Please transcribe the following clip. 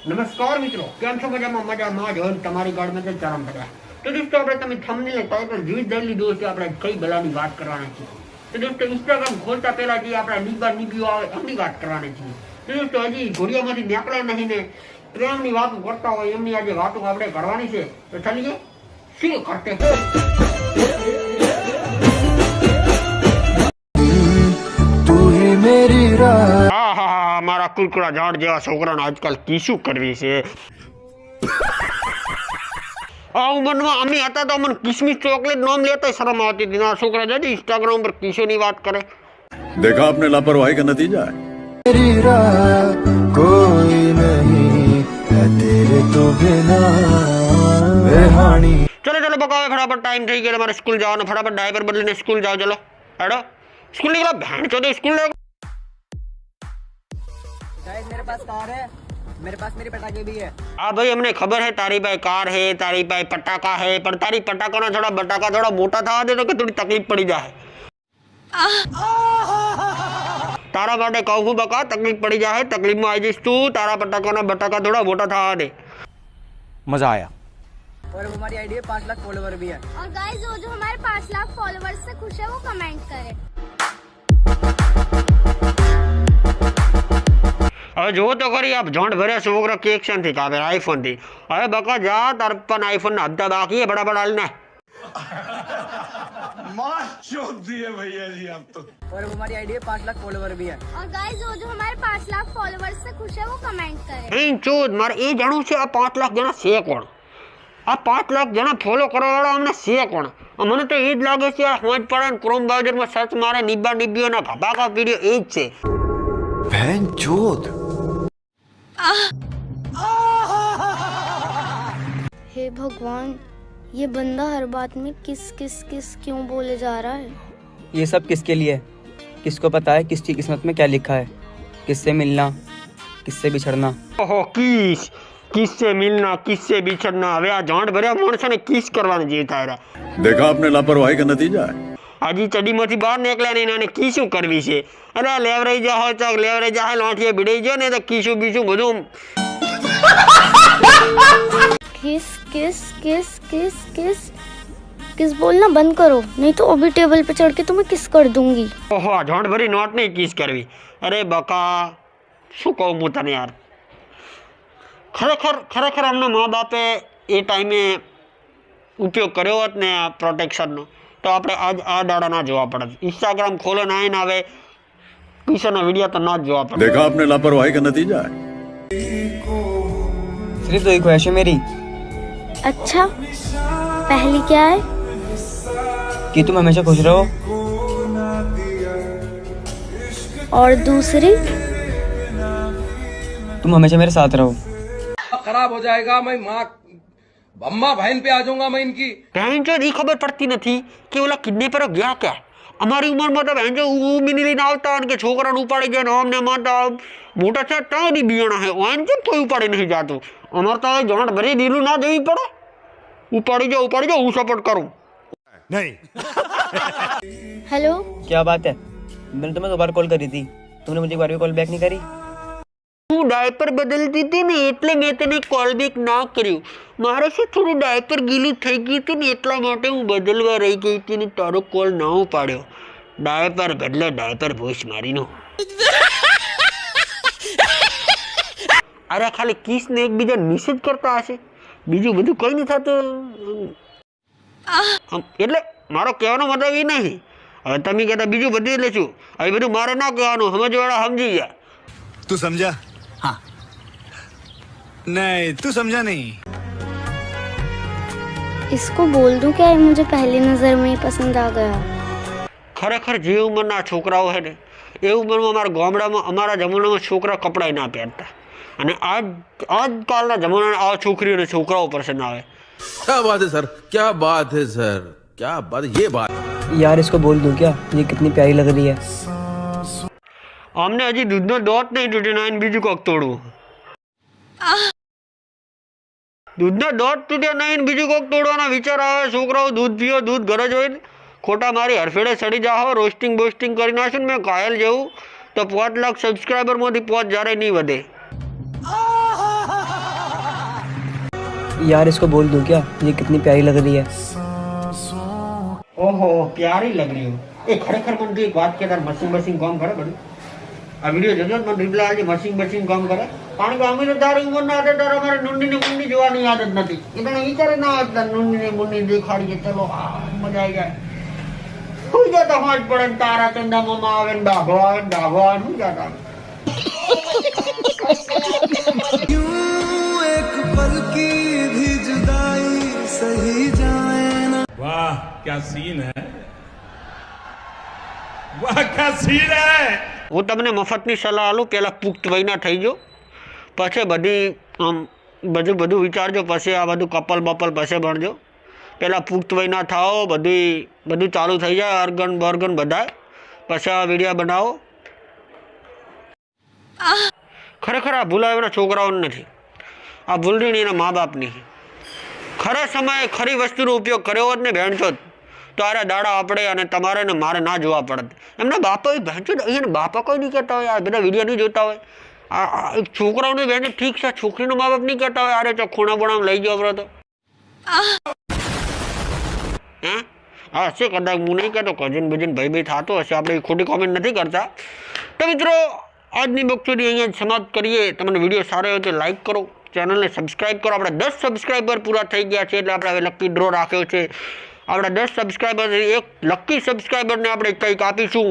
નમસ્કાર મિત્રો, કેમ છો? મજામાં જ હોય. તમારી ગાડમાં જ ચાલમ કર્યા. તો દોસ્તો આપણે તમે થંબનેલ ટાઈટલ જોઈ જ લીધું હશે. આપણે કઈ બલાની વાત કરવાના છીએ. તો દોસ્તો ઇન્સ્ટાગ્રામ ખોલતા પહેલા જે આપણા નીબીઓ આવે એમની વાત કરવાની છીએ. તો દોસ્તો હજી ઘોડિયામાંથી નીકળ્યા નહીં ને પ્રેમની વાતો કરતા હોય એમની આજે વાતો આપણે કરવાની છે. તો ચાલીએ શું કરતે મારા કુરકુરા ઝાડ જેવા છોકરાને આજકાલ કીશું કરવી છે. આ ઉંમરમાં અમે હતા તો મને કિસમિસ ચોકલેટ નામ લેતા શરમ આવતી હતી. આ છોકરા જજે ઇન્સ્ટાગ્રામ પર કિશોની વાત કરે. देखा आपने लापरवाही का नतीजा है. मेरी राह कोई नहीं है तेरे तो बिना बेहानी. चलो बकावे फटाफट टाइम થઈ ગયો મારે સ્કૂલ જવાનો. ફટાફટ ડાયપર બદલીને સ્કૂલ જાઓ. ચલો હેડો स्कूल निकला. बहन चो स्कूल गाइस मेरे पास कार है, मेरे पास मेरी पटाखे भी है. हाँ भाई हमने खबर है तारी भाई कार है, तारी भाई पटाखा है, पर तारी पटाखा ना थोड़ा बटाका थोड़ा मोटा था दे तो कि थोड़ी तकलीफ पड़ी जाए. तारा માટે कहूँ बका तकलीफ पड़ी जाए. तकलीफ में आई जिस तू तारा पटाखा ना बटाका थोड़ा मोटा था दे. मजा आया. और हमारी आईडी है 5 लाख फॉलोवर भी है. और गाइस जो हमारे 5 लाख फॉलोवर्स से खुश है वो कमेंट करे. હવે જો તો ખરી આપ જોંડ ભર્યા છોકરા કે એક્શન થી કાબે આઈફોન થી. હવે બકા જા તાર પણ આઈફોન ના હપ્તા બાકી है बड़ा हाल ना. मार चोद दिए भैया जी आप तो. और हमारी आईडी है 5 लाख फॉलोवर भी है. और गाइस जो हमारे 5 लाख फॉलोवर्स से खुश है वो कमेंट करे. इन चोद मारे એ જાણું છે આ 5 લાખ જણા છે કોણ? આ 5 લાખ જણા ફોલો કરવા વાળા અમને છે કોણ? મને તો એ જ લાગે છે આ હોજ પડે ક્રોમ બ્રાઉઝર માં સર્ચ મારે નીબીઓના ઘબાકા વિડિયો એ જ છે. बहन चोद. हे भगवान, ये बंदा हर बात में किस किस किस क्यों बोले जा रहा है? ये सब किसके लिए है? किसको पता है किसकी किस्मत में क्या लिखा है? किससे मिलना, किससे बिछड़ना. ओहो किस किससे मिलना किससे बिछड़ना. હવે આ જોંડ ભર્યા માણસોને કિસ કરવાનું જે થાય. देखा आपने लापरवाही का नतीजा है. હજી ચડીમાંથી બહાર નીકળ્યા નહીં અને કીશું કરવી છે. અરે લેવરાઈ જાઓ ચોક લેવરાઈ જાય લોઠીએ ભીડાઈ ગયો ને તો કીશું બીશું બધું. किस किस किस किस किस किस बोलना बंद करो, नहीं तो अभी टेबल पे चढ़ के तुम्हें किस कर दूंगी. ઓહો આ જોંડ ભરી નોટ નહીં કિસ કરવી. અરે બકા શું કહું હું તને યાર. ખરેખર અમને મા બાપે એ ટાઈમે ઉપયોગ કર્યો હોત ને આ પ્રોટેક્શનનો તો આપણે આજ આ દાડા ના જોવા પડે. ઇન્સ્ટાગ્રામ ખોલો ના આવીને આવે કિશોરનો વિડીયો તો ના જ જોવા પડે. देखा आपने लापरवाही का नतीजा है. सिर्फ तो एक ख्वाहिश है मेरी अच्छा, पहली क्या है? कि तुम हमेशा खुश रहो. और दूसरी? तुम हमेशा मेरे साथ रहो. खराब हो जाएगा. मैं माँ अम्मा बहन पे आ जाऊंगा मैं इनकी. बहन जो नहीं खबर पड़ती નથી કે ઓલા કિડનેપરો ગયા ક્યાં. અમારી ઉંમરમાં તો બહેન જો ઊમીની લઈને આવતા અને કે છોકરાને ઉપાડી જાય ને અમને મારતા મોટા છે તો નહીં બિયાણા હે ઓન કેમ કોઈ ઉપાડી નહીં જાતું. અમારે તો જોંડ ભરી દીલું ના દેવી પડે. ઉપાડી જાઓ હું સપોર્ટ કરું. हेलो, क्या बात है? मैंने तुम्हें 2 बार कॉल करी थी, तुमने मुझे एक बार भी कॉल बैक नहीं करी. હું ડાયપર બદલતી હતી ને એટલે મેં તને કોલ બેક ના કર્યું. મારે છે થોડું ડાયપર ગીલું થઈ ગયું હતું ને એટલા માટે હું બદલવા રહી ગઈ હતી ને તારો કોલ ના ઉપાડ્યો. ડાયપર બદલે ડાયપર ભૂસ મારીનો. અરે ખાલી કિસ ને એકબીજા નિષેધ કરતા હશે, બીજું બધું કંઈ નહીં થતું. એટલે મારો કહેવાનો મતલબ એ નહીં. હવે તમે કહેતા બીજું બદલી લેશું. હવે બધું મારે ના કહેવાનું, સમજવાળા સમજી ગયા. तू समझा? हाँ. नहीं तू समझा नहीं. इसको बोल दूं क्या? ये मुझे पहली नजर में ही पसंद आ गया. ખરેખર જે ઉંમરના છોકરાઓ છે ને એ ઉંમરમાં અમારા ગામડામાં અમારા જમાનામાં છોકરા કપડાં ના પહેરતા અને આજકાલના જમાનાના આ છોકરીઓને છોકરાઓ પસંદ આવે. क्या बात है सर, क्या बात है सर, क्या बात ये बात. यार इसको बोल दूं क्या? ये कितनी प्यारी लग रही है. અમને હજી દૂધનો દોત નહીં તૂટ્યો ને બીજું કોક તોડવું. દૂધનો દોત તૂટ્યો નહીં બીજું કોક તોડવાના વિચાર આવે. છોકરાઓ દૂધ પીઓ દૂધ ઘરે જ હોય ખોટા મારી હરફેડે સડી જાઓ રોસ્ટિંગ બોસ્ટિંગ કરી નાખ્યું ને મેં કાયલ જેવું તો 5 લાખ સબસ્ક્રાઈબરમાંથી 5 જ્યારે નહીં વધે. यार इसको बोल दूँ क्या, ये कितनी प्यारी लग रही है। ઓહો પ્યારી લગ રહી એ ખરેખર મને એક વાત કે તાર મશીન કામ કરે બધું આ વિડીયો જોજો મને રિપ્લાય આજે મશીન કામ કરે કારણ કે અમે તો તારી ઉંમરના હતા તારે અમારે નુંડી ને મુંડી જોવાની આદત નથી એ તને વિચારે ના હતા નુંડી ને મુંડી દેખાડીએ ચલો મજા આવી જાય શું જતા હોજ પડે ને તારા ચંદા મામા આવે ને ડાભો આવે શું જતા एक पल की भी जुदाई सही जाए ना। वाह क्या सीन है, वाह क्या सीन है। હું તમને મફતની સલાહ આલું, પહેલાં પુખ્ત વયના થઈ જાઓ, પછી બધી આમ બધું વિચારજો, પછી આ બધું કપલ બપલ પછી ભણજો. પહેલાં પુખ્ત વયના થાઓ, બધું ચાલુ થઈ જાય, અર્ગન બર્ગન બધાય, પછી આ વિડીયો બનાવો. ખરેખર આ ભૂલ એના છોકરાઓને નથી, આ ભૂલની એના મા બાપની. ખરા સમયે ખરી વસ્તુનો ઉપયોગ કર્યો હોત ને ભેણચો તો આરા દાડા આપણે અને તમારે ને મારે ના જોવા પડત. એમના બાપા ભેણચો અહીંયા બાપા કોઈ નહીં કહેતા હોય, આ બધા વિડીયો નહીં જોતા હોય. આ છોકરાઓને ભેણ ઠીક છે, છોકરીનો મા બાપ નહીં કહેતા હોય અરે ખૂણા બોણામાં લઈ જાઓ આપણે તો. હે હા હશે કદાચ, હું નહીં કહેતો, કજન બજન ભાઈ થતો હશે, આપણે ખોટી કોમેન્ટ નથી કરતા. તો મિત્રો આજની બકચોદી અહીંયા સમાપ્ત કરીએ. તમને વિડીયો સારો હોય તો લાઈક કરો, ચેનલને સબસ્ક્રાઈબ કરો. આપણે 10 સબસ્ક્રાઈબર પૂરા થઈ ગયા છે એટલે આપણે હવે લકી ડ્રો રાખ્યો છે. આપણે 10 સબસ્ક્રાઈબર, એક લકી સબસ્ક્રાઈબરને આપણે કંઈક આપીશું.